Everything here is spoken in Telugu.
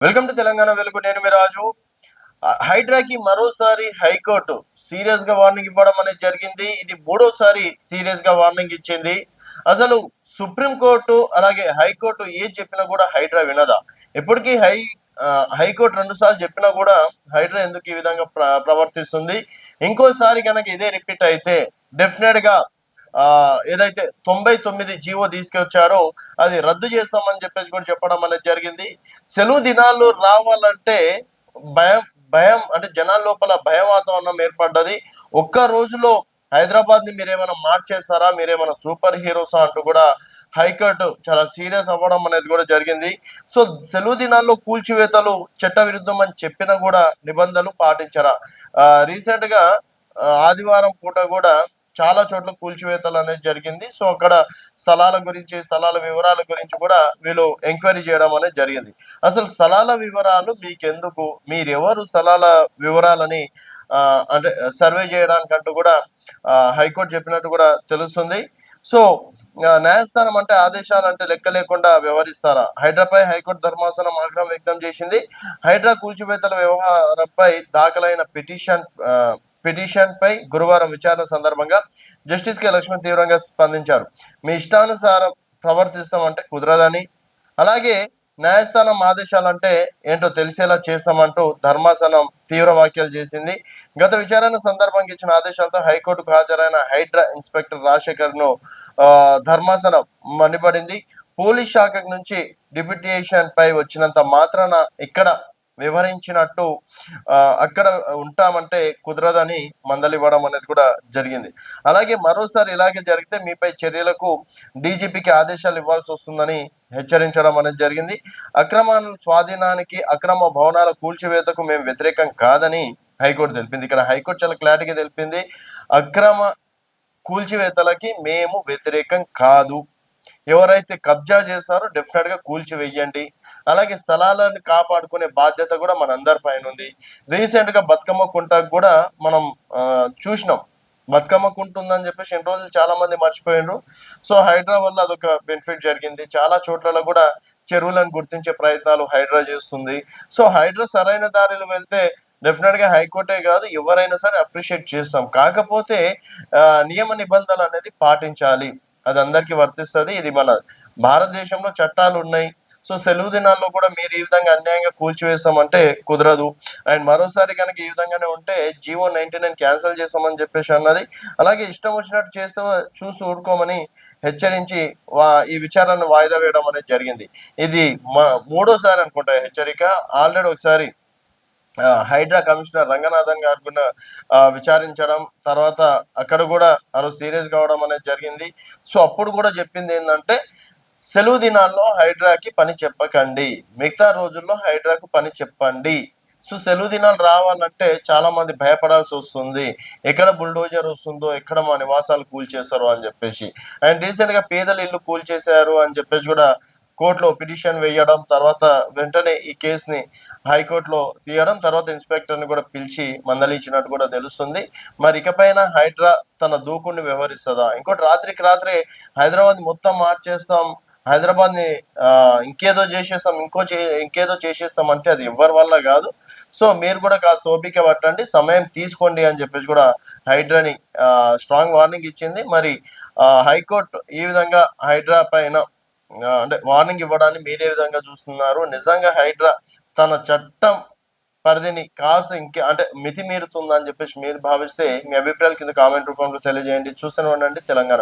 వెల్కమ్ టు తెలంగాణ వెలుగు. నేను మీ రాజు. హైడ్రాకి మరోసారి హైకోర్టు సీరియస్ గా వార్నింగ్ ఇవ్వడం అనేది జరిగింది. ఇది మూడోసారి సీరియస్ గా వార్నింగ్ ఇచ్చింది. అసలు సుప్రీంకోర్టు అలాగే హైకోర్టు ఏది చెప్పినా కూడా హైడ్రా వినదా? ఇప్పటికీ హైకోర్టు 2 సార్లు చెప్పినా కూడా హైడ్రా ఎందుకు ఈ విధంగా ప్రవర్తిస్తుంది? ఇంకోసారి కనుక ఇదే రిపీట్ అయితే డెఫినెట్ గా ఏదైతే 99 జీవో తీసుకొచ్చారో అది రద్దు చేస్తామని చెప్పేసి కూడా చెప్పడం అనేది జరిగింది. సెలవు దినాలు రావాలంటే భయం భయం అంటే జనాల లోపల భయం వాతావరణం ఏర్పడ్డది. ఒక్క రోజులో హైదరాబాద్ ని మీరేమైనా మార్చేస్తారా, మీరేమైనా సూపర్ హీరోసా అంటూ కూడా హైకోర్టు చాలా సీరియస్ అవ్వడం అనేది కూడా జరిగింది. సో సెలవు దినాల్లో కూల్చివేతలు చట్ట విరుద్ధం అని చెప్పినా కూడా నిబంధనలు పాటించరా? రీసెంట్ గా ఆదివారం పూట కూడా చాలా చోట్ల కూల్చివేతలు అనేది జరిగింది. సో అక్కడ స్థలాల వివరాల గురించి కూడా వీళ్ళు ఎంక్వైరీ చేయడం అనేది జరిగింది. అసలు స్థలాల వివరాలు మీకెందుకు? మీరెవరు స్థలాల వివరాలని అంటే సర్వే చేయడానికంటూ కూడా హైకోర్టు చెప్పినట్టు కూడా తెలుస్తుంది. సో న్యాయస్థానం అంటే ఆదేశాలు అంటే లెక్క లేకుండా వ్యవహరిస్తారా? హైడ్రాపై హైకోర్టు ధర్మాసనం ఆగ్రహం వ్యక్తం చేసింది. హైడ్రా కూల్చివేతల వ్యవహారంపై దాఖలైన పిటిషన్ పై గురువారం విచారణ సందర్భంగా జస్టిస్ కె లక్ష్మణ్ తీవ్రంగా స్పందించారు. మీ ఇష్టానుసారం ప్రవర్తిస్తామంటే కుదరదని, అలాగే న్యాయస్థానం ఆదేశాలంటే ఏంటో తెలిసేలా చేస్తామంటూ ధర్మాసనం తీవ్ర వ్యాఖ్యలు చేసింది. గత విచారణ సందర్భంగా ఇచ్చిన ఆదేశాలతో హైకోర్టుకు హాజరైన హైడ్రా ఇన్స్పెక్టర్ రాజశేఖర్ ను ధర్మాసనం మండిపడింది. పోలీస్ శాఖ నుంచి డిప్యూటేషన్ పై వచ్చినంత మాత్రాన ఇక్కడ వివరించినట్టు అక్కడ ఉంటామంటే కుదరదని మందలివ్వడం అనేది కూడా జరిగింది. అలాగే మరోసారి ఇలాగే జరిగితే మీపై చర్యలకు డీజీపీకి ఆదేశాలు ఇవ్వాల్సి వస్తుందని హెచ్చరించడం అనేది జరిగింది. అక్రమాల స్వాధీనానికి, అక్రమ భవనాల కూల్చివేతకు మేము వ్యతిరేకం కాదని హైకోర్టు తెలిపింది. ఇక్కడ హైకోర్టు చాలా క్లారిటీగా తెలిపింది, అక్రమ కూల్చివేతలకి మేము వ్యతిరేకం కాదు. ఎవరైతే కబ్జా చేస్తారో డెఫినెట్ గా కూల్చివేయండి. అలాగే స్థలాలను కాపాడుకునే బాధ్యత కూడా మనందరి పైన ఉంది. రీసెంట్ గా బతుకమ్మ కుంటకు కూడా మనం చూసినాం. బతుకమ్మ కుంట ఉందని చెప్పేసి ఎన్ని రోజులు చాలా మంది మర్చిపోయిండ్రు. సో హైడ్రా వల్ల అదొక బెనిఫిట్ జరిగింది. చాలా చోట్ల కూడా చెరువులను గుర్తించే ప్రయత్నాలు హైడ్రా చేస్తుంది. సో హైడ్రా సరైన దారిలో వెళ్తే డెఫినెట్ గా హైకోర్టే కాదు ఎవరైనా సరే అప్రిషియేట్ చేస్తాం. కాకపోతే నియమ నిబంధనలు అనేది పాటించాలి. అది అందరికీ వర్తిస్తుంది. ఇది మన భారతదేశంలో చట్టాలు ఉన్నాయి. సో సెలవు దినాల్లో కూడా మీరు ఈ విధంగా అన్యాయంగా కూల్చివేస్తామంటే కుదరదు. అండ్ మరోసారి కనుక ఈ విధంగానే ఉంటే జీవో 99 క్యాన్సిల్ చేస్తామని చెప్పేసి అన్నది. అలాగే ఇష్టం వచ్చినట్టు చేస్తూ చూసి ఊరుకోమని హెచ్చరించి ఈ విచారణను వాయిదా వేయడం అనేది జరిగింది. ఇది మూడోసారి అనుకుంటా హెచ్చరిక. ఆల్రెడీ ఒకసారి హైడ్రా కమిషనర్ రంగనాథన్ గారు కూడా విచారించడం, తర్వాత అక్కడ కూడా సీరియస్ కావడం అనేది జరిగింది. సో అప్పుడు కూడా చెప్పింది ఏంటంటే సెలవు దినాల్లో హైడ్రాకి పని చెప్పకండి, మిగతా రోజుల్లో హైడ్రాకు పని చెప్పండి. సో సెలవు దినాలు రావాలంటే చాలా మంది భయపడాల్సి వస్తుంది. ఎక్కడ బుల్డోజర్ వస్తుందో, ఎక్కడ మా నివాసాలు కూల్చేస్తారో అని చెప్పేసి. అండ్ రీసెంట్ గా పేదల ఇల్లు కూల్చేశారు అని చెప్పేసి కూడా కోర్టులో పిటిషన్ వేయడం, తర్వాత వెంటనే ఈ కేసుని హైకోర్టులో తీయడం, తర్వాత ఇన్స్పెక్టర్ని కూడా పిలిచి మందలించినట్టు కూడా తెలుస్తుంది. మరి ఇకపైన హైడ్రా తన దూకుడిని వ్యవహరిస్తుందా? ఇంకోటి రాత్రికి రాత్రే హైదరాబాద్ మొత్తం మార్చేస్తాం, హైదరాబాద్ ని ఇంకేదో చేసేస్తాం, ఇంకేదో చేసేస్తాం అంటే అది ఎవరి వల్ల కాదు. సో మీరు కూడా కాస్త ఓపిక పట్టండి, సమయం తీసుకోండి అని చెప్పేసి కూడా హైడ్రాని స్ట్రాంగ్ వార్నింగ్ ఇచ్చింది. మరి హైకోర్టు ఈ విధంగా హైడ్రా పైన అంటే వార్నింగ్ ఇవ్వడాన్ని మీరే విధంగా చూస్తున్నారు? నిజంగా హైడ్రా తన చట్టం పరిధిని కాస్త అంటే మితిమీరుతుందని చెప్పేసి మీరు భావిస్తే మీ అభిప్రాయాలు కింద కామెంట్ రూపంలో తెలియజేయండి. చూస్తూనే ఉండండి తెలంగాణ.